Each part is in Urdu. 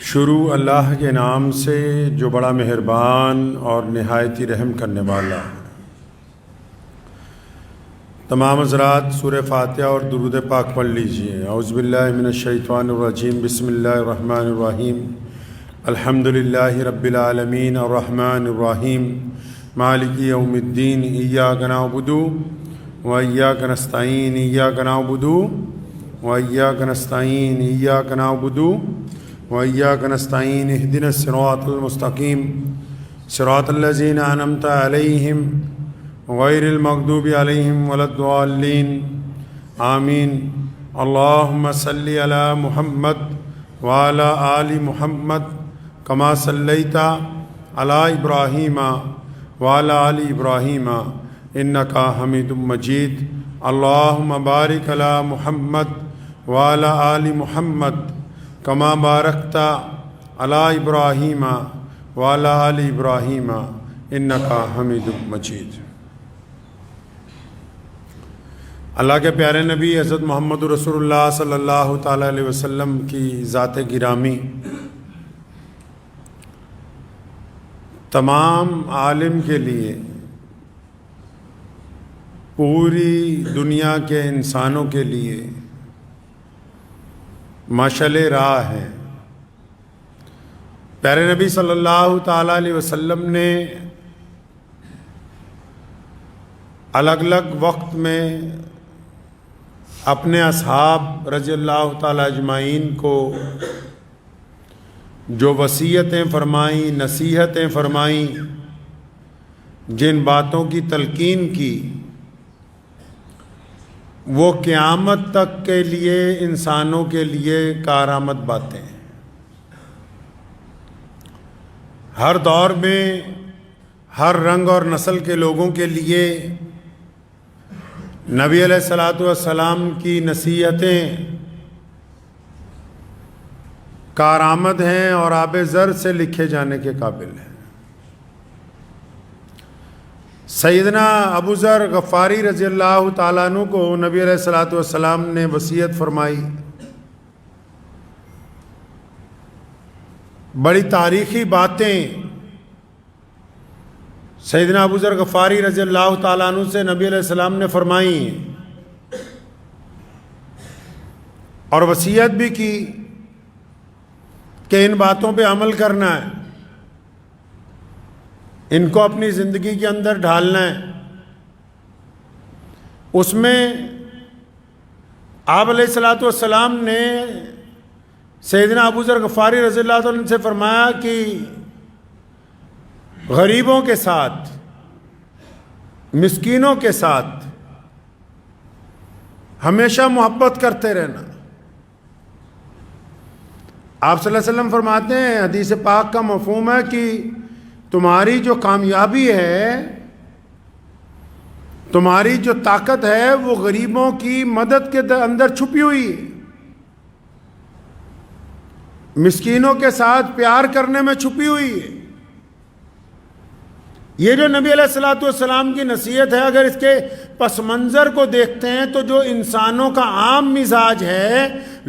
شروع اللہ کے نام سے جو بڑا مہربان اور نہایت ہی رحم کرنے والا ہے۔ تمام حضرات سورہ فاتحہ اور درود پاک پڑھ لیجئے۔ اعوذ باللہ من الشیطان الرجیم، بسم اللہ الرحمن الرحیم، الحمدللہ رب العالمین الرحمن الرحیم مالک یوم الدین، ایاک نعبد و ایاک نستعین، ایاک نعبد و ایاک نستعین، ایاک نعبد وإياك نستعين، اهدنا الصراط المستقيم صراط الذين أنعمت عليهم غير المغضوب عليهم ولا الضالين آمين۔ اللهم صل على محمد وعلى آل محمد كما صليت على إبراهيم وعلى آل إبراهيم إنك حميد مجيد۔ اللهم بارك على محمد وعلى آل محمد کما بارکت علی ابراہیم وعلی آل ابراہیم انکا حمید مجید۔ اللہ کے پیارے نبی حضرت محمد رسول اللہ صلی اللہ تعالیٰ علیہ وسلم کی ذات گرامی تمام عالم کے لیے، پوری دنیا کے انسانوں کے لیے مشعل راہ ہے۔ پیارے نبی صلی اللہ تعالیٰ علیہ وسلم نے الگ الگ وقت میں اپنے اصحاب رضی اللہ تعالیٰ اجمعین کو جو وصیتیں فرمائیں، نصیحتیں فرمائیں، جن باتوں کی تلقین کی، وہ قیامت تک کے لیے انسانوں کے لیے کارآمد باتیں ہیں۔ ہر دور میں ہر رنگ اور نسل کے لوگوں کے لیے نبی علیہ الصلاۃ والسلام کی نصیحتیں کارآمد ہیں اور آب زر سے لکھے جانے کے قابل ہیں۔ سیدنا ابو ذر غفاری رضی اللہ تعالیٰ عنہ کو نبی علیہ الصلاۃ والسلام نے وصیت فرمائی۔ بڑی تاریخی باتیں سیدنا ابو ذر غفاری رضی اللہ تعالیٰ عنہ سے نبی علیہ السلام نے فرمائی اور وصیت بھی کی کہ ان باتوں پہ عمل کرنا ہے، ان کو اپنی زندگی کے اندر ڈھالنا ہے۔ اس میں آپ علیہ الصلاۃ والسلام نے سیدنا ابو ذر غفاری رضی اللہ عنہ سے فرمایا کہ غریبوں کے ساتھ، مسکینوں کے ساتھ ہمیشہ محبت کرتے رہنا۔ آپ صلی اللہ علیہ وسلم فرماتے ہیں، حدیث پاک کا مفہوم ہے کہ تمہاری جو کامیابی ہے، تمہاری جو طاقت ہے، وہ غریبوں کی مدد کے اندر چھپی ہوئی ہے، مسکینوں کے ساتھ پیار کرنے میں چھپی ہوئی ہے۔ یہ جو نبی علیہ الصلاۃ والسلام کی نصیحت ہے، اگر اس کے پس منظر کو دیکھتے ہیں تو جو انسانوں کا عام مزاج ہے،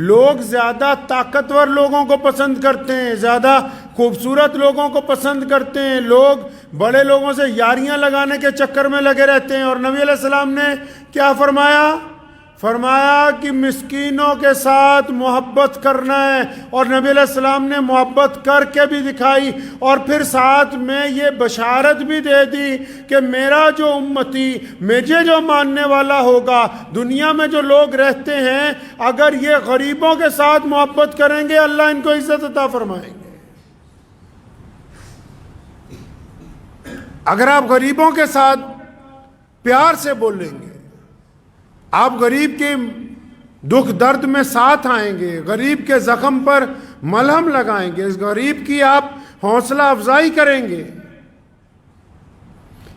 لوگ زیادہ طاقتور لوگوں کو پسند کرتے ہیں، زیادہ خوبصورت لوگوں کو پسند کرتے ہیں، لوگ بڑے لوگوں سے یاریاں لگانے کے چکر میں لگے رہتے ہیں۔ اور نبی علیہ السلام نے کیا فرمایا؟ فرمایا کہ مسکینوں کے ساتھ محبت کرنا ہے، اور نبی علیہ السلام نے محبت کر کے بھی دکھائی، اور پھر ساتھ میں یہ بشارت بھی دے دی کہ میرا جو امتی، مجھے جو ماننے والا ہوگا، دنیا میں جو لوگ رہتے ہیں، اگر یہ غریبوں کے ساتھ محبت کریں گے، اللہ ان کو عزت عطا فرمائیں گے۔ اگر آپ غریبوں کے ساتھ پیار سے بولیں گے، آپ غریب کے دکھ درد میں ساتھ آئیں گے، غریب کے زخم پر ملہم لگائیں گے، اس غریب کی آپ حوصلہ افزائی کریں گے۔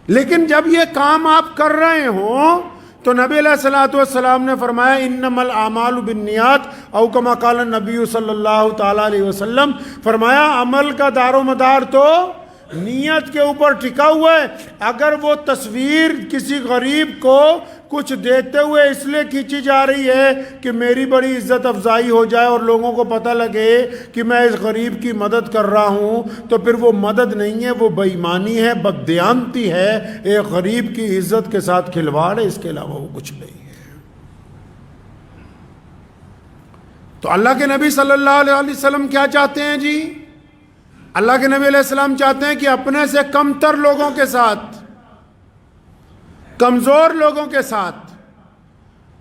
لیکن جب یہ کام آپ کر رہے ہوں تو نبی علیہ الصلاۃ والسلام نے فرمایا انما الاعمال بالنیات، او کما قال النبی صلی اللہ تعالیٰ علیہ وسلم، فرمایا عمل کا دار و مدار تو نیت کے اوپر ٹکا ہوا ہے۔ اگر وہ تصویر کسی غریب کو کچھ دیتے ہوئے اس لیے کھینچی جا رہی ہے کہ میری بڑی عزت افزائی ہو جائے اور لوگوں کو پتہ لگے کہ میں اس غریب کی مدد کر رہا ہوں، تو پھر وہ مدد نہیں ہے، وہ بے ایمانی ہے، بددیانتی ہے، ایک غریب کی عزت کے ساتھ کھلواڑ ہے، اس کے علاوہ وہ کچھ نہیں ہے۔ تو اللہ کے نبی صلی اللہ علیہ وسلم کیا چاہتے ہیں جی؟ اللہ کے نبی علیہ السلام چاہتے ہیں کہ اپنے سے کم تر لوگوں کے ساتھ، کمزور لوگوں کے ساتھ،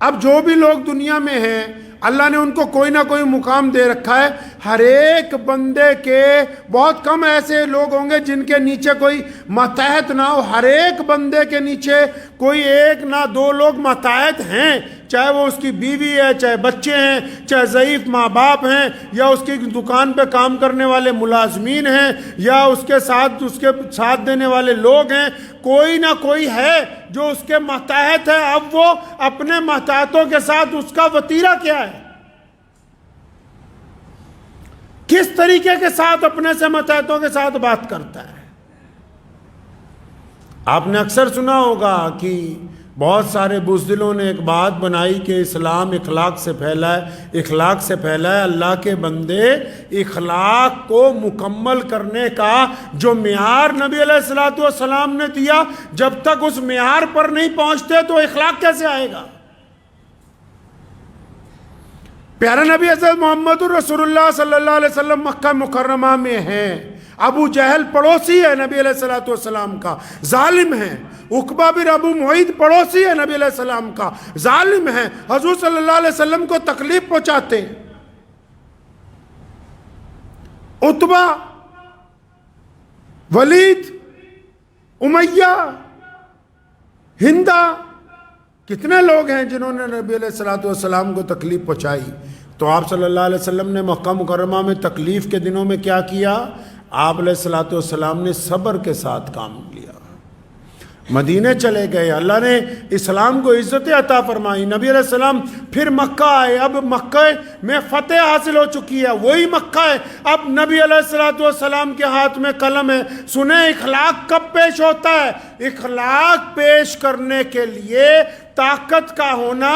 اب جو بھی لوگ دنیا میں ہیں اللہ نے ان کو کوئی نہ کوئی مقام دے رکھا ہے، ہر ایک بندے کے بہت کم ایسے لوگ ہوں گے جن کے نیچے کوئی ماتحت نہ ہو، ہر ایک بندے کے نیچے کوئی ایک نہ دو لوگ ماتحت ہیں، چاہے وہ اس کی بیوی ہے، چاہے بچے ہیں، چاہے ضعیف ماں باپ ہیں، یا اس کی دکان پہ کام کرنے والے ملازمین ہیں، یا اس کے ساتھ دینے والے لوگ ہیں، کوئی نہ کوئی ہے جو اس کے ماتحت ہے۔ اب وہ اپنے ماتحتوں کے ساتھ اس کا وتیرہ کیا ہے، کس طریقے کے ساتھ اپنے سے ماتحتوں کے ساتھ بات کرتا ہے۔ آپ نے اکثر سنا ہوگا کہ بہت سارے بزدلوں نے ایک بات بنائی کہ اسلام اخلاق سے پھیلا ہے، اخلاق سے پھیلا ہے۔ اللہ کے بندے، اخلاق کو مکمل کرنے کا جو معیار نبی علیہ السلام نے دیا، جب تک اس معیار پر نہیں پہنچتے تو اخلاق کیسے آئے گا؟ پیارے نبی حضرت محمد رسول اللہ صلی اللہ علیہ وسلم مکہ مکرمہ میں ہیں، ابو جہل پڑوسی ہے نبی علیہ السلام کا، ظالم ہے۔ عقبہ بن ابو معیط پڑوسی ہے نبی علیہ السلام کا، ظالم ہے، حضور صلی اللہ علیہ وسلم کو تکلیف پہنچاتے ہیں۔ عتبہ، ولید، امیہ، ہندہ، کتنے لوگ ہیں جنہوں نے نبی علیہ السلام کو تکلیف پہنچائی۔ تو آپ صلی اللہ علیہ وسلم نے مکہ مکرمہ میں تکلیف کے دنوں میں کیا کیا؟ آپ علیہ السلام نے صبر کے ساتھ کام لیا، مدینے چلے گئے، اللہ نے اسلام کو عزت عطا فرمائی، نبی علیہ السلام پھر مکہ آئے، اب مکہ میں فتح حاصل ہو چکی ہے، وہی مکہ ہے، اب نبی علیہ السلام کے ہاتھ میں قلم ہے۔ سنیں اخلاق کب پیش ہوتا ہے؟ اخلاق پیش کرنے کے لیے طاقت کا ہونا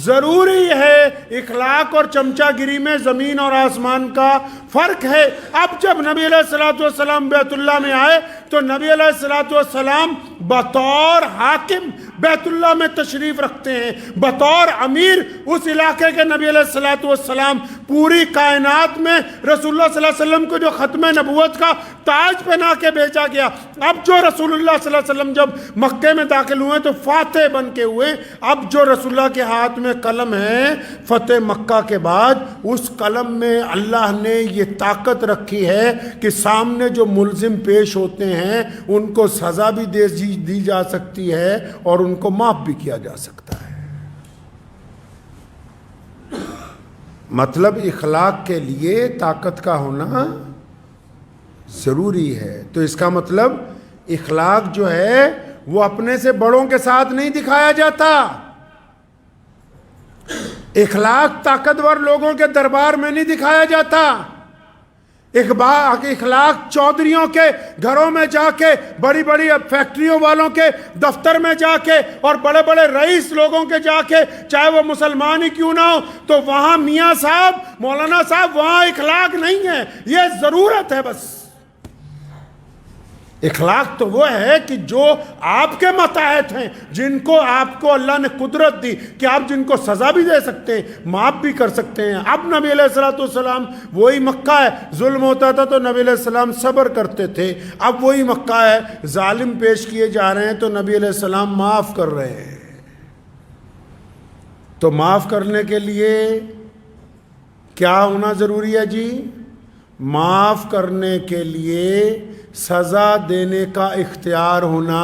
ضروری ہے۔ اخلاق اور چمچہ گیری میں زمین اور آسمان کا فرق ہے۔ اب جب نبی علیہ السلام بیت اللہ میں آئے تو نبی علیہ السلام بطور حاکم بیت اللہ میں تشریف رکھتے ہیں، بطور امیر اس علاقے کے نبی علیہ السلام پوری کائنات میں رسول اللہ صلی اللہ علیہ وسلم کو جو ختم نبوت کا تاج پہنا کے بھیجا گیا۔ اب جو رسول اللہ صلی اللہ علیہ وسلم جب مکے میں داخل ہوئے تو فاتح بن کے ہوئے۔ اب جو رسول اللہ کے ہاتھ میں قلم ہے فتح مکہ کے بعد، اس قلم میں اللہ نے یہ طاقت رکھی ہے کہ سامنے جو ملزم پیش ہوتے ہیں ان کو سزا بھی دی جا سکتی ہے اور ان کو معاف بھی کیا جا سکتا ہے۔ مطلب اخلاق کے لیے طاقت کا ہونا ضروری ہے۔ تو اس کا مطلب اخلاق جو ہے وہ اپنے سے بڑوں کے ساتھ نہیں دکھایا جاتا، اخلاق طاقتور لوگوں کے دربار میں نہیں دکھایا جاتا، اخلاق چودھریوں کے گھروں میں جا کے، بڑی بڑی فیکٹریوں والوں کے دفتر میں جا کے، اور بڑے بڑے رئیس لوگوں کے جا کے، چاہے وہ مسلمان ہی کیوں نہ ہو، تو وہاں میاں صاحب، مولانا صاحب، وہاں اخلاق نہیں ہے، یہ ضرورت ہے بس۔ اخلاق تو وہ ہے کہ جو آپ کے ماتحت ہیں، جن کو آپ کو اللہ نے قدرت دی کہ آپ جن کو سزا بھی دے سکتے ہیں، معاف بھی کر سکتے ہیں۔ اب نبی علیہ السلام وہی مکہ ہے، ظلم ہوتا تھا تو نبی علیہ السلام صبر کرتے تھے، اب وہی مکہ ہے، ظالم پیش کیے جا رہے ہیں تو نبی علیہ السلام معاف کر رہے ہیں۔ تو معاف کرنے کے لیے کیا ہونا ضروری ہے جی؟ معاف کرنے کے لیے سزا دینے کا اختیار ہونا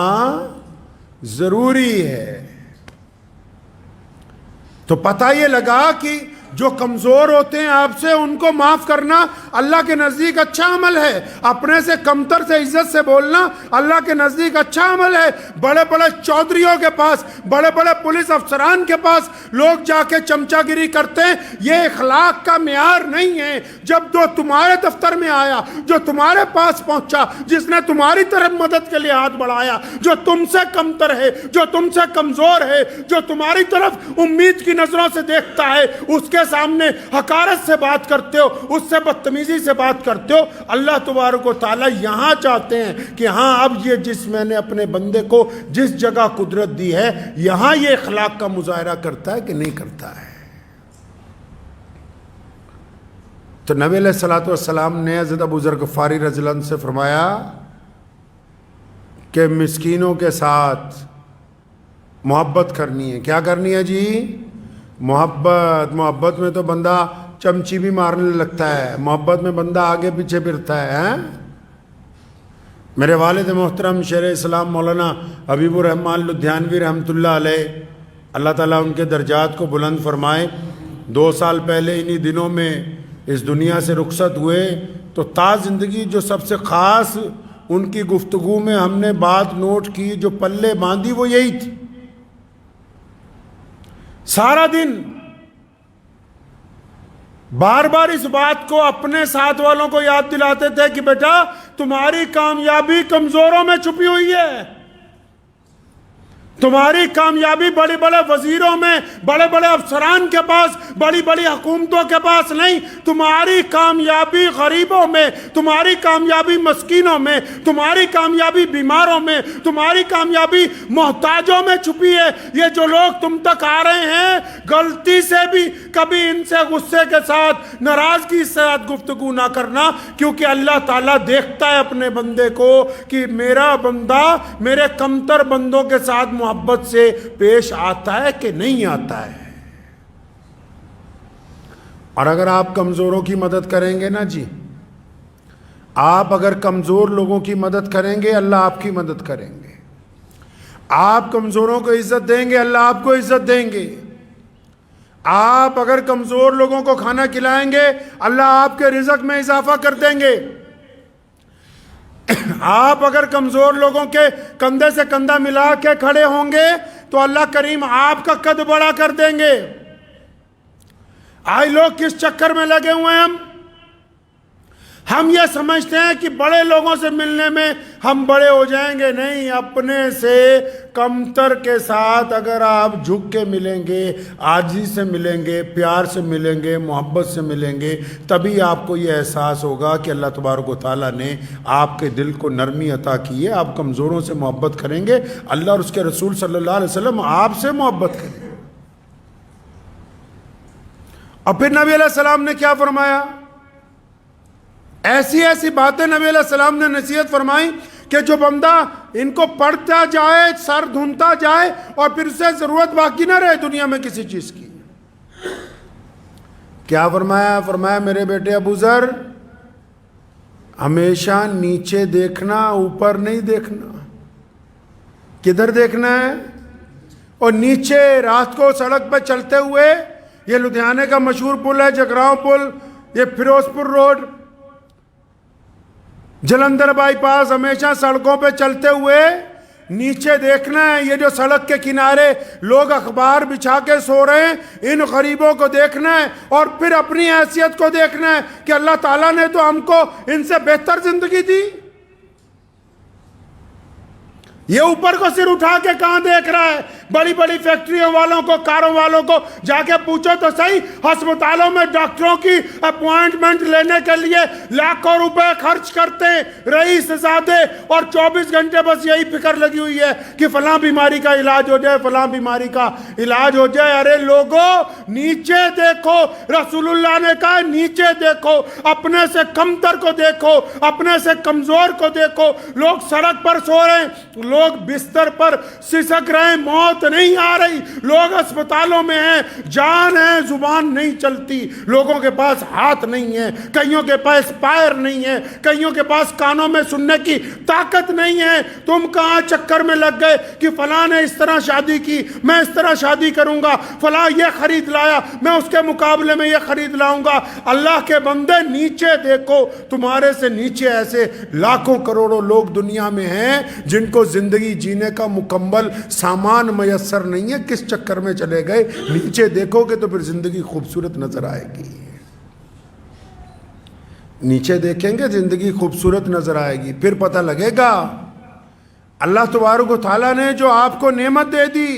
ضروری ہے۔ تو پتہ یہ لگا کہ جو کمزور ہوتے ہیں آپ سے ان کو معاف کرنا اللہ کے نزدیک اچھا عمل ہے. اپنے سے کمتر سے عزت سے بولنا اللہ کے نزدیک اچھا عمل ہے. بڑے بڑے چودھریوں کے پاس, بڑے بڑے پولیس افسران کے پاس لوگ جا کے چمچا گیری کرتے ہیں. یہ اخلاق کا معیار نہیں ہے. جب جو تمہارے دفتر میں آیا, جو تمہارے پاس پہنچا, جس نے تمہاری طرف مدد کے لیے ہاتھ بڑھایا, جو تم سے کمتر ہے, جو تم سے کمزور ہے, جو تمہاری طرف امید کی نظروں سے دیکھتا ہے, اس کے سامنے حقارت سے بات کرتے ہو, اس سے بدتمیزی سے بات کرتے ہو. اللہ تبارک و تعالیٰ یہاں چاہتے ہیں کہ ہاں اب یہ جس میں نے اپنے بندے کو جس جگہ قدرت دی ہے یہاں یہ اخلاق کا مظاہرہ کرتا ہے کہ نہیں کرتا ہے. تو نبی علیہ الصلوۃ والسلام نے حضرت ابو ذر غفاری رضی اللہ عنہ سے فرمایا کہ مسکینوں کے ساتھ محبت کرنی ہے. کیا کرنی ہے جی؟ محبت. محبت میں تو بندہ چمچی بھی مارنے لگتا ہے, محبت میں بندہ آگے پیچھے پھرتا ہے. میرے والد محترم شیخ اسلام مولانا حبیب الرحمان لدھیانوی رحمۃ اللہ علیہ, اللہ تعالیٰ ان کے درجات کو بلند فرمائے, 2 سال پہلے انہی دنوں میں اس دنیا سے رخصت ہوئے. تو تا زندگی جو سب سے خاص ان کی گفتگو میں ہم نے بات نوٹ کی, جو پلے باندھی, وہ یہی تھی. سارا دن بار بار اس بات کو اپنے ساتھ والوں کو یاد دلاتے تھے کہ بیٹا تمہاری کامیابی کمزوروں میں چھپی ہوئی ہے. تمہاری کامیابی بڑے بڑے وزیروں میں, بڑے بڑے افسران کے پاس, بڑی بڑی حکومتوں کے پاس نہیں. تمہاری کامیابی غریبوں میں, تمہاری کامیابی مسکینوں میں, تمہاری کامیابی بیماروں میں, تمہاری کامیابی محتاجوں میں چھپی ہے. یہ جو لوگ تم تک آ رہے ہیں, غلطی سے بھی کبھی ان سے غصے کے ساتھ, ناراضگی کے ساتھ گفتگو نہ کرنا, کیونکہ اللہ تعالیٰ دیکھتا ہے اپنے بندے کو کہ میرا بندہ میرے کمتر بندوں کے ساتھ محبت سے پیش آتا ہے کہ نہیں آتا ہے. اور اگر آپ کمزوروں کی مدد کریں گے نا جی, آپ اگر کمزور لوگوں کی مدد کریں گے اللہ آپ کی مدد کریں گے. آپ کمزوروں کو عزت دیں گے اللہ آپ کو عزت دیں گے. آپ اگر کمزور لوگوں کو کھانا کھلائیں گے اللہ آپ کے رزق میں اضافہ کر دیں گے. آپ اگر کمزور لوگوں کے کندھے سے کندھا ملا کے کھڑے ہوں گے تو اللہ کریم آپ کا قد بڑا کر دیں گے. آج لوگ کس چکر میں لگے ہوئے ہیں, ہم یہ سمجھتے ہیں کہ بڑے لوگوں سے ملنے میں ہم بڑے ہو جائیں گے. نہیں, اپنے سے کمتر کے ساتھ اگر آپ جھک کے ملیں گے, عاجزی سے ملیں گے, پیار سے ملیں گے, محبت سے ملیں گے, تبھی آپ کو یہ احساس ہوگا کہ اللہ تبارک و تعالیٰ نے آپ کے دل کو نرمی عطا کی ہے. آپ کمزوروں سے محبت کریں گے, اللہ اور اس کے رسول صلی اللہ علیہ وسلم آپ سے محبت کریں گے. اور پھر نبی علیہ السلام نے کیا فرمایا؟ ایسی ایسی باتیں نبی علیہ السلام نے نصیحت فرمائی کہ جو بندہ ان کو پڑھتا جائے, سر دھنتا جائے, اور پھر اسے ضرورت باقی نہ رہے دنیا میں کسی چیز کی. کیا فرمایا؟ فرمایا میرے بیٹے ابو ذر, ہمیشہ نیچے دیکھنا, اوپر نہیں دیکھنا. کدھر دیکھنا ہے؟ اور نیچے رات کو سڑک پہ چلتے ہوئے, یہ لدھیانے کا مشہور پل ہے جگراؤں پل, یہ فیروز پور روڈ, جلندھر بائی پاس, ہمیشہ سڑکوں پہ چلتے ہوئے نیچے دیکھنا ہے. یہ جو سڑک کے کنارے لوگ اخبار بچھا کے سو رہے ہیں, ان غریبوں کو دیکھنا ہے, اور پھر اپنی حیثیت کو دیکھنا ہے کہ اللہ تعالیٰ نے تو ہم کو ان سے بہتر زندگی دی. یہ اوپر کو سر اٹھا کے کہاں دیکھ رہا ہے؟ بڑی بڑی فیکٹریوں والوں کو, کاروں والوں کو جا کے پوچھو تو صحیح, ہسپتالوں میں ڈاکٹروں کی اپوائنٹمنٹ لینے کے لیے لاکھوں روپے خرچ کرتے ہیں رئیس زادے, اور 24 گھنٹے بس یہی فکر لگی ہوئی ہے کہ فلاں بیماری کا علاج ہو جائے, فلاں بیماری کا علاج ہو جائے. ارے لوگوں, نیچے دیکھو. رسول اللہ نے کہا نیچے دیکھو, اپنے سے کمتر کو دیکھو, اپنے سے کمزور کو دیکھو. لوگ سڑک پر سو رہے ہیں, لوگ بستر پر سسک رہے ہیں، موت نہیں آ رہی، لوگ اسپتالوں میں ہیں، جان ہے، زبان نہیں چلتی، لوگوں کے پاس ہاتھ نہیں ہے، کئیوں کے پاس پیر نہیں ہے، کئیوں کے پاس کانوں میں سننے کی طاقت نہیں ہے، تم کہاں چکر میں لگ گئے کہ فلاں نے اس طرح شادی کی، میں اس طرح شادی کروں گا، فلاں یہ خرید لایا، میں اس کے مقابلے میں یہ خرید لاؤں گا۔ اللہ کے بندے نیچے دیکھو، تمہارے سے نیچے ایسے لاکھوں کروڑوں لوگ دنیا میں ہیں جن کو زندگی جینے کا مکمل سامان میسر نہیں ہے، کس چکر میں چلے گئے؟ نیچے دیکھو گے تو پھر زندگی خوبصورت نظر آئے گی، نیچے دیکھیں گے زندگی خوبصورت نظر آئے گی، پھر پتہ لگے گا اللہ تبارک و تعالیٰ نے جو آپ کو نعمت دے دی،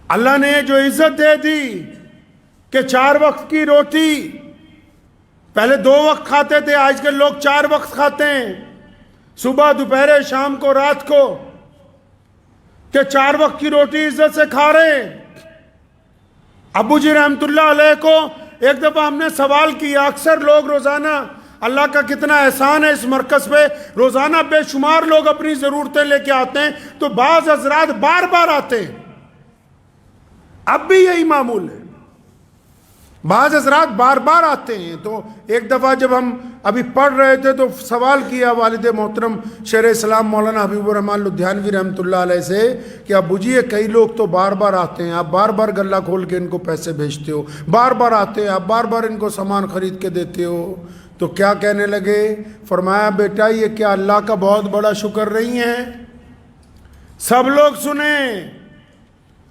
اللہ نے جو عزت دے دی کہ 4 وقت کی روٹی، پہلے 2 وقت کھاتے تھے، آج کل لوگ 4 وقت کھاتے ہیں، صبح دوپہر شام کو رات کو، کہ 4 وقت کی روٹی عزت سے کھا رہے ہیں۔ ابو جی رحمت اللہ علیہ کو ایک دفعہ ہم نے سوال کیا، اکثر لوگ روزانہ، اللہ کا کتنا احسان ہے اس مرکز پہ، روزانہ بے شمار لوگ اپنی ضرورتیں لے کے آتے ہیں، تو بعض حضرات بار بار آتے ہیں، اب بھی یہی معمول ہے، بعض حضرات بار بار آتے ہیں۔ تو ایک دفعہ جب ہم ابھی پڑھ رہے تھے تو سوال کیا والد محترم شیخ اسلام مولانا حبیب الرحمن لدھیانوی رحمۃ اللہ علیہ سے کہ ابو جی یہ کئی لوگ تو بار بار آتے ہیں، آپ بار بار گلہ کھول کے ان کو پیسے بھیجتے ہو، بار بار آتے ہیں آپ، بار بار ان کو سامان خرید کے دیتے ہو، تو کیا کہنے لگے؟ فرمایا بیٹا یہ کیا اللہ کا بہت بڑا شکر نہیں ہے؟ سب لوگ سنیں،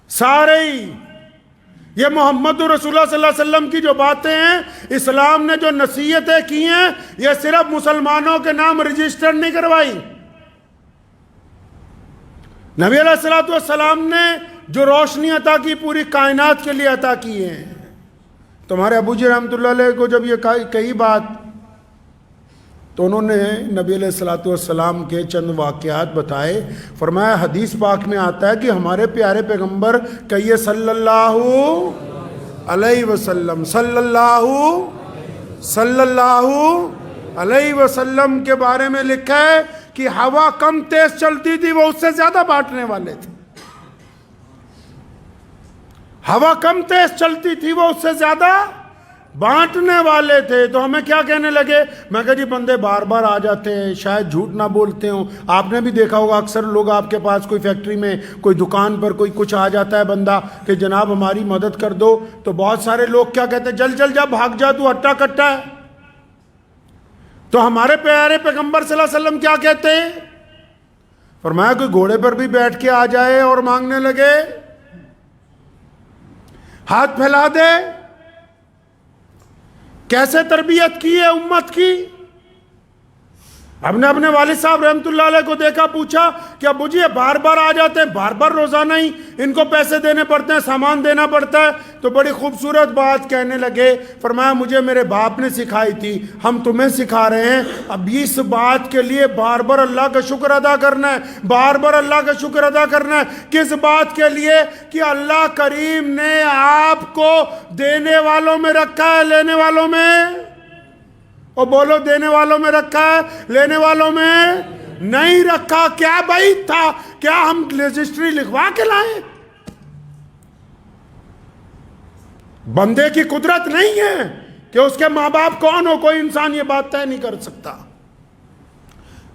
سارے ہی، یہ محمد رسول اللہ صلی اللہ علیہ وسلم کی جو باتیں ہیں، اسلام نے جو نصیحتیں کی ہیں، یہ صرف مسلمانوں کے نام رجسٹر نہیں کروائی، نبی علیہ الصلوۃ والسلام نے جو روشنی عطا کی پوری کائنات کے لیے عطا کی ہیں۔ تمہارے ابو جی رحمۃ اللہ علیہ کو جب یہ کئی بات، تو انہوں نے نبی علیہ الصلوۃ والسلام کے چند واقعات بتائے، فرمایا حدیث پاک میں آتا ہے کہ ہمارے پیارے پیغمبر کہیے صلی اللہ علیہ وسلم، صلی اللہ علیہ وسلم کے بارے میں لکھا ہے کہ ہوا کم تیز چلتی تھی، وہ اس سے زیادہ بانٹنے والے تھے، ہوا کم تیز چلتی تھی، وہ اس سے زیادہ بانٹنے والے تھے۔ تو ہمیں کیا کہنے لگے؟ میں کہا جی بندے بار بار آ جاتے ہیں، شاید جھوٹ نہ بولتے ہوں، آپ نے بھی دیکھا ہوگا اکثر لوگ آپ کے پاس کوئی فیکٹری میں، کوئی دکان پر کوئی کچھ آ جاتا ہے بندہ کہ جناب ہماری مدد کر دو، تو بہت سارے لوگ کیا کہتے ہیں؟ جل جا، بھاگ جا، تو ہٹا کٹا ہے۔ تو ہمارے پیارے پیغمبر صلی اللہ علیہ وسلم کیا کہتے ہیں؟ فرمایا کوئی گھوڑے پر بھی بیٹھ کے آ جائے اور مانگنے لگے، ہاتھ پھیلا دے۔ کیسے تربیت کی ہے امت کی؟ ہم نے اپنے والد صاحب رحمت اللہ علیہ کو دیکھا، پوچھا کہ ابو جی یہ بار بار آ جاتے ہیں، بار بار روزانہ ہی ان کو پیسے دینے پڑتے ہیں، سامان دینا پڑتا ہے، تو بڑی خوبصورت بات کہنے لگے، فرمایا مجھے میرے باپ نے سکھائی تھی، ہم تمہیں سکھا رہے ہیں، اب اس بات کے لیے بار بار اللہ کا شکر ادا کرنا ہے، بار بار اللہ کا شکر ادا کرنا ہے۔ کس بات کے لیے؟ کہ اللہ کریم نے آپ کو دینے والوں میں رکھا ہے، لینے والوں میں، اور بولو دینے والوں میں رکھا ہے، لینے والوں میں نہیں رکھا۔ کیا بعید تھا؟ کیا ہم رجسٹری لکھوا کے لائیں؟ بندے کی قدرت نہیں ہے کہ اس کے ماں باپ کون ہو، کوئی انسان یہ بات طے نہیں کر سکتا۔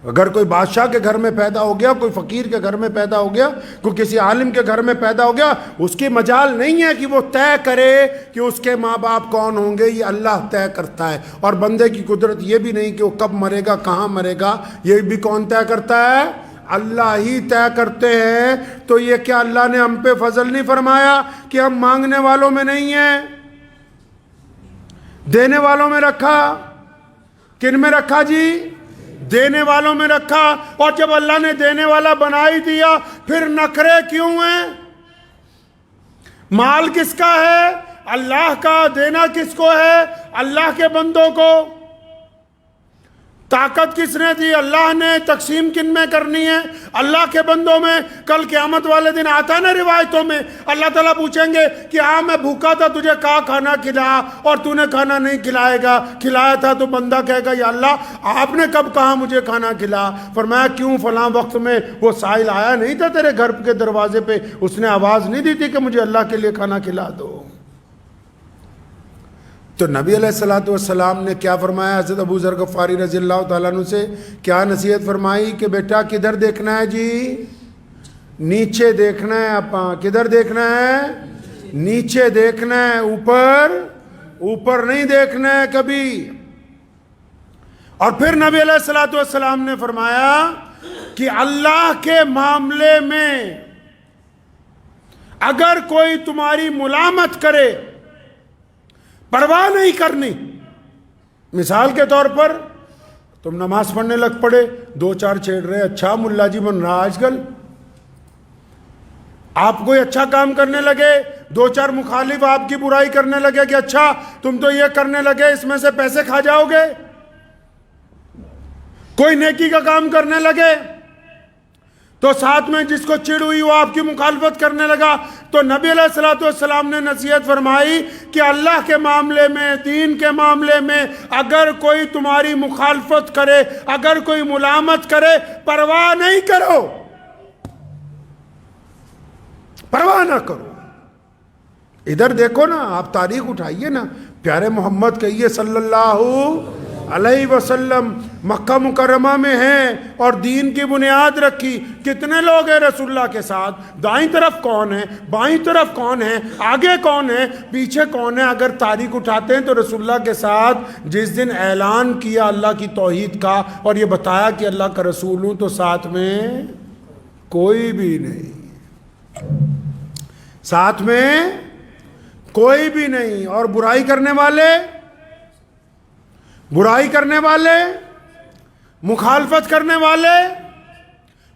اگر کوئی بادشاہ کے گھر میں پیدا ہو گیا، کوئی فقیر کے گھر میں پیدا ہو گیا، کوئی کسی عالم کے گھر میں پیدا ہو گیا، اس کی مجال نہیں ہے کہ وہ طے کرے کہ اس کے ماں باپ کون ہوں گے، یہ اللہ طے کرتا ہے۔ اور بندے کی قدرت یہ بھی نہیں کہ وہ کب مرے گا، کہاں مرے گا، یہ بھی کون طے کرتا ہے؟ اللہ ہی طے کرتے ہیں۔ تو یہ کیا اللہ نے ہم پہ فضل نہیں فرمایا کہ ہم مانگنے والوں میں نہیں ہیں، دینے والوں میں رکھا؟ کن میں رکھا جی؟ دینے والوں میں رکھا۔ اور جب اللہ نے دینے والا بنا ہی دیا، پھر نخرے کیوں ہیں؟ مال کس کا ہے؟ اللہ کا۔ دینا کس کو ہے؟ اللہ کے بندوں کو۔ طاقت کس نے دی؟ اللہ نے۔ تقسیم کن میں کرنی ہے؟ اللہ کے بندوں میں۔ کل قیامت والے دن آتا ہے نا روایتوں میں، اللہ تعالیٰ پوچھیں گے کہ ہاں میں بھوکا تھا، تجھے کہا کھانا کھلا اور تو نے کھانا نہیں کھلایا تھا، تو بندہ کہے گا یا اللہ آپ نے کب کہا مجھے کھانا کھلا؟ فرمایا کیوں، فلاں وقت میں وہ سائل آیا نہیں تھا تیرے گھر کے دروازے پہ، اس نے آواز نہیں دی تھی کہ مجھے اللہ کے لیے کھانا کھلا دو؟ تو نبی علیہ السلام نے کیا فرمایا؟ حضرت ابو ذر غفاری رضی اللہ تعالیٰ عنہ سے کیا نصیحت فرمائی کہ بیٹا کدھر دیکھنا ہے جی؟ نیچے دیکھنا ہے اپا۔ کدھر دیکھنا ہے؟ نیچے دیکھنا ہے، اوپر نہیں دیکھنا ہے کبھی۔ اور پھر نبی علیہ السلام نے فرمایا کہ اللہ کے معاملے میں اگر کوئی تمہاری ملامت کرے، پرواہ نہیں کرنی۔ مثال کے طور پر تم نماز پڑھنے لگ پڑے، دو چار چھیڑ رہے، اچھا ملا جی بن رہا آج کل۔ آپ کوئی اچھا کام کرنے لگے، دو چار مخالف آپ کی برائی کرنے لگے کہ اچھا تم تو یہ کرنے لگے، اس میں سے پیسے کھا جاؤ گے۔ کوئی نیکی کا کام کرنے لگے تو ساتھ میں جس کو چڑ ہوئی وہ آپ کی مخالفت کرنے لگا، تو نبی علیہ السلام نے نصیحت فرمائی کہ اللہ کے معاملے میں، دین کے معاملے میں اگر کوئی تمہاری مخالفت کرے، اگر کوئی ملامت کرے، پرواہ نہیں کرو، پرواہ نہ کرو۔ ادھر دیکھو نا، آپ تاریخ اٹھائیے نا، پیارے محمد کہیے صلی اللہ علیہ وسلم مکہ مکرمہ میں ہیں اور دین کی بنیاد رکھی۔ کتنے لوگ ہیں رسول اللہ کے ساتھ؟ دائیں طرف کون ہے، بائیں طرف کون ہے، آگے کون ہے، پیچھے کون ہے؟ اگر تاریخ اٹھاتے ہیں تو رسول اللہ کے ساتھ جس دن اعلان کیا اللہ کی توحید کا اور یہ بتایا کہ اللہ کا رسول ہوں، تو ساتھ میں کوئی بھی نہیں، ساتھ میں کوئی بھی نہیں۔ اور برائی کرنے والے، مخالفت کرنے والے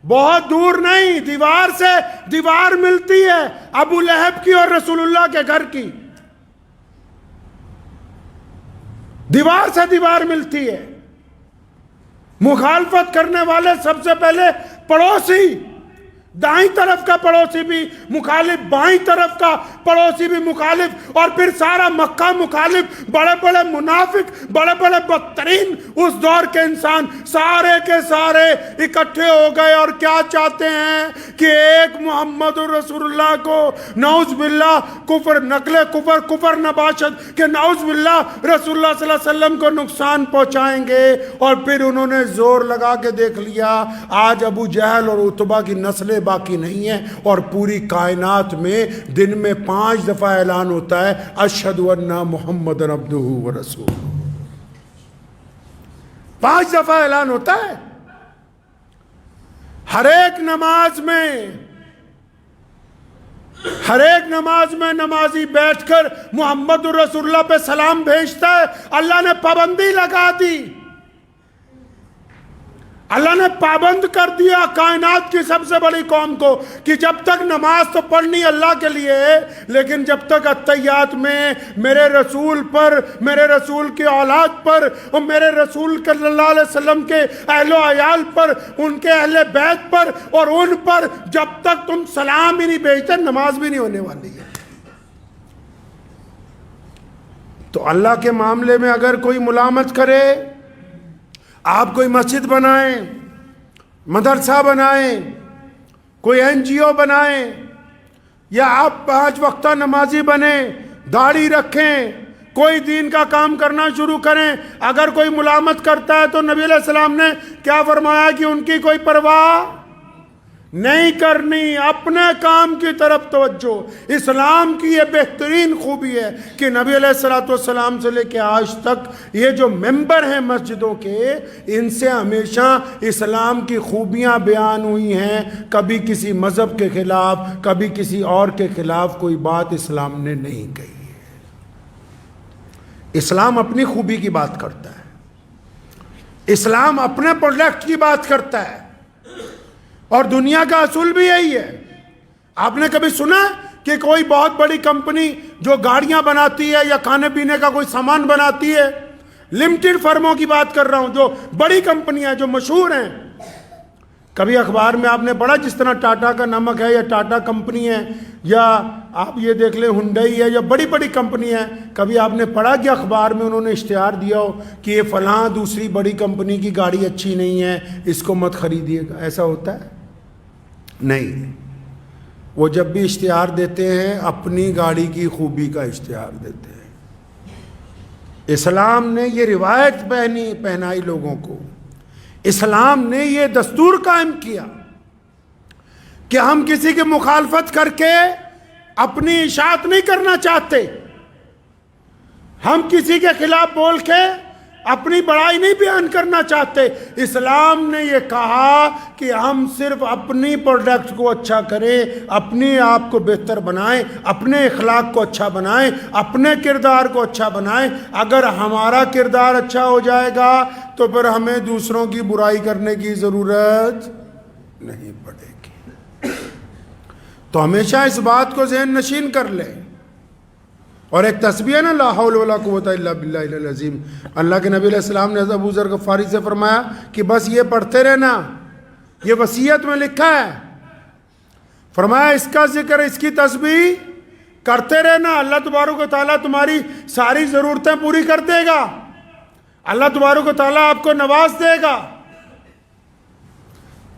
بہت دور نہیں، دیوار سے دیوار ملتی ہے، ابو لہب کی اور رسول اللہ کے گھر کی دیوار سے دیوار ملتی ہے۔ مخالفت کرنے والے سب سے پہلے پڑوسی، دائیں طرف کا پڑوسی بھی مخالف، بائیں طرف کا پڑوسی بھی مخالف، اور پھر سارا مکہ مخالف، بڑے بڑے منافق، بڑے بڑے بدترین اس دور کے انسان سارے کے سارے اکٹھے ہو گئے، اور کیا چاہتے ہیں کہ ایک محمد رسول اللہ کو نعوذ باللہ کفر، نقل کفر نباشت کہ نعوذ باللہ رسول اللہ صلی اللہ علیہ وسلم کو نقصان پہنچائیں گے۔ اور پھر انہوں نے زور لگا کے دیکھ لیا، آج ابو جہل اور عتبہ کی نسلیں باقی نہیں ہیں، اور پوری کائنات میں دن میں 5 دفعہ اعلان ہوتا ہے اشہد ان محمد عبدہ ورسولہ، 5 دفعہ اعلان ہوتا ہے ہر ایک نماز میں نمازی بیٹھ کر محمد رسول اللہ پہ سلام بھیجتا ہے۔ اللہ نے پابندی لگا دی، اللہ نے پابند کر دیا کائنات کی سب سے بڑی قوم کو کہ جب تک نماز تو پڑھنی اللہ کے لیے ہے، لیکن جب تک اتحیات میں میرے رسول پر، میرے رسول کی اولاد پر اور میرے رسول صلی اللہ علیہ وسلم کے اہل و عیال پر، ان کے اہل بیت پر اور ان پر جب تک تم سلام ہی نہیں بھیجتے، نماز بھی نہیں ہونے والی ہے۔ تو اللہ کے معاملے میں اگر کوئی ملامت کرے، آپ کوئی مسجد بنائیں، مدرسہ بنائیں، کوئی NGO بنائیں، یا آپ 5 وقتہ نمازی بنیں، داڑھی رکھیں، کوئی دین کا کام کرنا شروع کریں، اگر کوئی ملامت کرتا ہے تو نبی علیہ السلام نے کیا فرمایا کہ ان کی کوئی پرواہ نہیں کرنی، اپنے کام کی طرف توجہ۔ اسلام کی یہ بہترین خوبی ہے کہ نبی علیہ السلام سے لے کے آج تک یہ جو ممبر ہیں مسجدوں کے، ان سے ہمیشہ اسلام کی خوبیاں بیان ہوئی ہیں، کبھی کسی مذہب کے خلاف، کبھی کسی اور کے خلاف کوئی بات اسلام نے نہیں کہی ہے۔ اسلام اپنی خوبی کی بات کرتا ہے، اسلام اپنے پروڈکٹ کی بات کرتا ہے، اور دنیا کا اصول بھی یہی ہے۔ آپ نے کبھی سنا کہ کوئی بہت بڑی کمپنی جو گاڑیاں بناتی ہے یا کھانے پینے کا کوئی سامان بناتی ہے، لمیٹڈ فرموں کی بات کر رہا ہوں، جو بڑی کمپنیاں جو مشہور ہیں. کبھی اخبار میں آپ نے پڑھا، جس طرح ٹاٹا کا نمک ہے یا ٹاٹا کمپنی ہے، یا آپ یہ دیکھ لیں ہنڈئی ہے، یا بڑی بڑی کمپنی ہے، کبھی آپ نے پڑھا کہ اخبار میں انہوں نے اشتہار دیا ہو کہ یہ فلاں دوسری بڑی کمپنی کی گاڑی اچھی نہیں ہے، اس کو مت خریدیے گا؟ ایسا ہوتا ہے؟ نہیں. وہ جب بھی اشتہار دیتے ہیں اپنی گاڑی کی خوبی کا اشتہار دیتے ہیں. اسلام نے یہ روایت پہنائی لوگوں کو، اسلام نے یہ دستور قائم کیا کہ ہم کسی کی مخالفت کر کے اپنی اشاعت نہیں کرنا چاہتے، ہم کسی کے خلاف بول کے اپنی بڑائی نہیں بیان کرنا چاہتے. اسلام نے یہ کہا کہ ہم صرف اپنی پروڈکٹ کو اچھا کریں، اپنے آپ کو بہتر بنائیں، اپنے اخلاق کو اچھا بنائیں، اپنے کردار کو اچھا بنائیں. اگر ہمارا کردار اچھا ہو جائے گا تو پھر ہمیں دوسروں کی برائی کرنے کی ضرورت نہیں پڑے گی. تو ہمیشہ اس بات کو ذہن نشین کر لیں. اور ایک تسبیح ہے نا، لا حول ولا قوت الا باللہ العظیم. اللہ کے نبی علیہ السلام نے حضرت ابو ذر غفاری سے فرمایا کہ بس یہ پڑھتے رہنا، یہ وصیت میں لکھا ہے. فرمایا اس کا ذکر، اس کی تسبیح کرتے رہنا، اللہ تبارک و تعالیٰ تمہاری ساری ضرورتیں پوری کر دے گا، اللہ تبارک و تعالیٰ آپ کو نواز دے گا.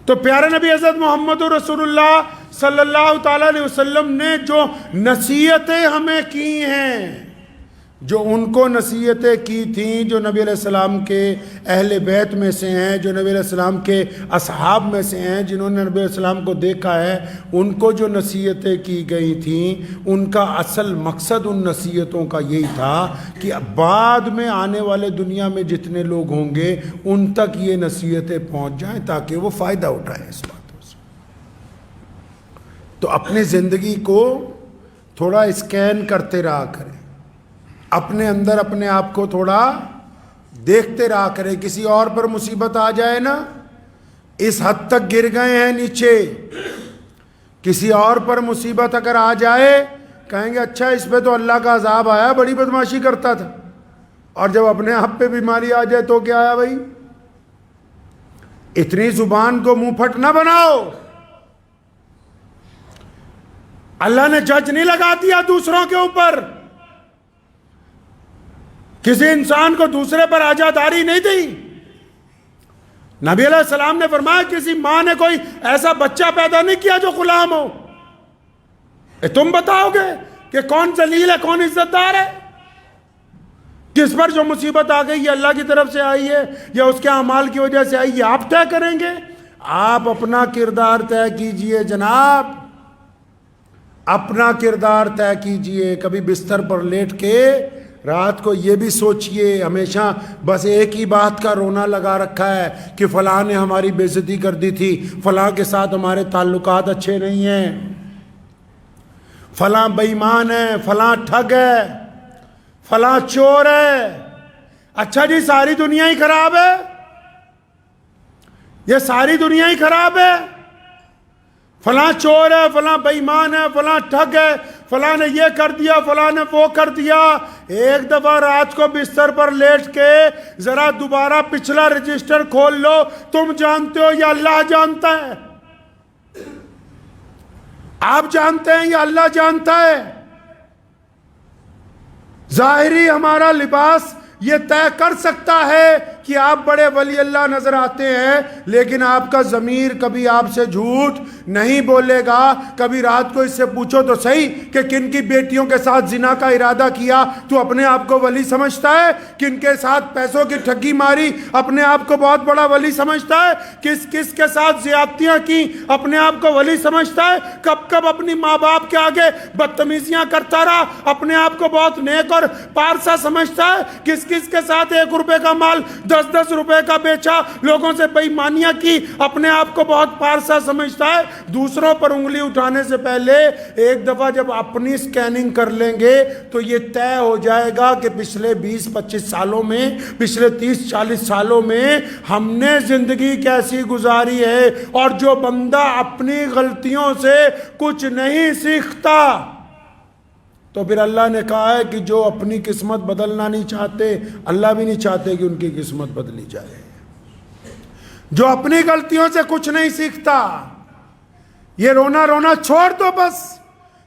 تو پیارے نبی حضرت محمد رسول اللہ صلی اللہ تعالیٰ علیہ وسلم نے جو نصیحتیں ہمیں کی ہیں، جو ان کو نصیحتیں کی تھیں، جو نبی علیہ السلام کے اہل بیت میں سے ہیں، جو نبی علیہ السلام کے اصحاب میں سے ہیں، جنہوں نے نبی علیہ السلام کو دیکھا ہے، ان کو جو نصیحتیں کی گئی تھیں، ان کا اصل مقصد ان نصیحتوں کا یہی تھا کہ بعد میں آنے والے دنیا میں جتنے لوگ ہوں گے ان تک یہ نصیحتیں پہنچ جائیں تاکہ وہ فائدہ اٹھائیں اس باتوں سے. تو اپنی زندگی کو تھوڑا اسکین کرتے رہا کریں، اپنے اندر اپنے آپ کو تھوڑا دیکھتے رہا کریں. کسی اور پر مصیبت آ جائے نا، اس حد تک گر گئے ہیں نیچے، کسی اور پر مصیبت اگر آ جائے کہیں گے اچھا اس پہ تو اللہ کا عذاب آیا، بڑی بدماشی کرتا تھا. اور جب اپنے آپ پہ بیماری آ جائے تو کیا آیا بھائی؟ اتنی زبان کو منہ پھٹ نہ بناؤ. اللہ نے جج نہیں لگا دیا دوسروں کے اوپر، کسی انسان کو دوسرے پر آجاداری نہیں دی. نبی علیہ السلام نے فرمایا کسی ماں نے کوئی ایسا بچہ پیدا نہیں کیا جو غلام ہو. تم بتاؤ گے کہ کون ذلیل ہے کون عزت دار ہے؟ کس پر جو مصیبت آ گئی یہ اللہ کی طرف سے آئی ہے یا اس کے اعمال کی وجہ سے آئی، یہ آپ طے کریں گے. آپ اپنا کردار طے کیجئے جناب، اپنا کردار طے کیجئے. کبھی بستر پر لیٹ کے رات کو یہ بھی سوچئے، ہمیشہ بس ایک ہی بات کا رونا لگا رکھا ہے کہ فلاں نے ہماری بے عزتی کر دی تھی، فلاں کے ساتھ ہمارے تعلقات اچھے نہیں ہیں، فلاں بے ایمان ہے، فلاں ٹھگ ہے، فلاں چور ہے. اچھا جی ساری دنیا ہی خراب ہے، یہ ساری دنیا ہی خراب ہے، فلاں چور ہے، فلاں بے ایمان ہے، فلاں ٹھگ ہے، فلاں نے یہ کر دیا، فلاں نے وہ کر دیا. ایک دفعہ رات کو بستر پر لیٹ کے ذرا دوبارہ پچھلا رجسٹر کھول لو. تم جانتے ہو یا اللہ جانتا ہے؟ آپ جانتے ہیں یا اللہ جانتا ہے؟ ظاہری ہمارا لباس یہ طے کر سکتا ہے کہ آپ بڑے ولی اللہ نظر آتے ہیں، لیکن آپ کا ضمیر کبھی آپ سے جھوٹ نہیں بولے گا. کبھی رات کو اس سے پوچھو تو صحیح کہ کن کی بیٹیوں کے ساتھ زنا کا ارادہ کیا تو اپنے آپ کو ولی سمجھتا ہے، کن کے ساتھ پیسوں کی ٹھگی ماری اپنے آپ کو بہت بڑا ولی سمجھتا ہے، کس کس کے ساتھ زیادتیاں کی اپنے آپ کو ولی سمجھتا ہے، کب کب اپنی ماں باپ کے آگے بدتمیزیاں کرتا رہا اپنے آپ کو بہت نیک اور پارسا سمجھتا ہے، کس کس کے ساتھ 1 روپے کا مال 10 روپے کا بیچا، لوگوں سے بے ایمانیاں کی اپنے آپ کو بہت پارسا سمجھتا ہے. دوسروں پر انگلی اٹھانے سے پہلے ایک دفعہ جب اپنی سکیننگ کر لیں گے تو یہ طے ہو جائے گا کہ پچھلے 20-25 سالوں میں، پچھلے 30-40 سالوں میں ہم نے زندگی کیسی گزاری ہے. اور جو بندہ اپنی غلطیوں سے کچھ نہیں سیکھتا، تو پھر اللہ نے کہا ہے کہ جو اپنی قسمت بدلنا نہیں چاہتے، اللہ بھی نہیں چاہتے کہ ان کی قسمت بدلی جائے۔ جو اپنی غلطیوں سے کچھ نہیں سیکھتا، یہ رونا رونا چھوڑ دو بس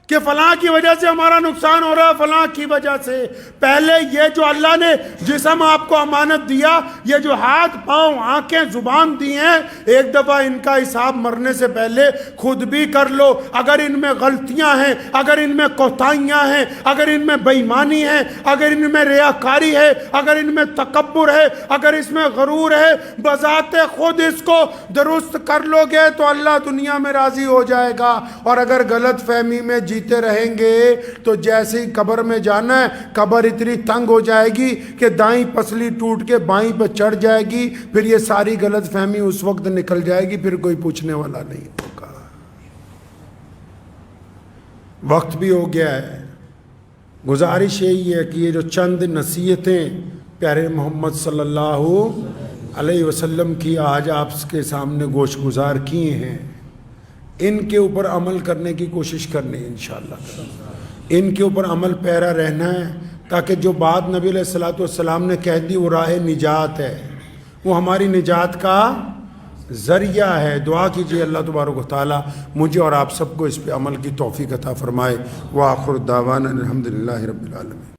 کہ فلاں کی وجہ سے ہمارا نقصان ہو رہا ہے، فلاں کی وجہ سے۔ پہلے یہ جو اللہ نے جسم آپ کو امانت دیا، یہ جو ہاتھ پاؤں آنکھیں زبان دی ہیں، ایک دفعہ ان کا حساب مرنے سے پہلے خود بھی کر لو۔ اگر ان میں غلطیاں ہیں، اگر ان میں کوتاہیاں ہیں، اگر ان میں بے ایمانی ہے، اگر ان میں ریاکاری ہے، اگر ان میں تکبر ہے، اگر اس میں غرور ہے، بذات خود اس کو درست کر لو گے تو اللہ دنیا میں راضی ہو جائے گا۔ اور اگر غلط فہمی میں جیتے رہیں گے تو جیسے ہی قبر میں جانا ہے، قبر اتنی تنگ ہو جائے گی کہ دائیں پسلی ٹوٹ کے بائیں پہ چڑھ جائے گی، پھر یہ ساری غلط فہمی اس وقت نکل جائے گی، پھر کوئی پوچھنے والا نہیں ہوگا۔ وقت بھی ہو گیا ہے، گزارش یہی ہے کہ یہ جو چند نصیحتیں پیارے محمد صلی اللہ علیہ وسلم کی آج آپ کے سامنے گوش گزار کیے ہیں، ان کے اوپر عمل کرنے کی کوشش کرنی ہے انشاءاللہ۔ ان کے اوپر عمل پیرا رہنا ہے تاکہ جو بات نبی علیہ الصلوۃ والسلام نے کہہ دی وہ راہ نجات ہے، وہ ہماری نجات کا ذریعہ ہے۔ دعا کیجئے اللہ تبارک و تعالی مجھے اور آپ سب کو اس پہ عمل کی توفیق عطا فرمائے۔ وآخر دعوانا الحمدللہ رب العالمین۔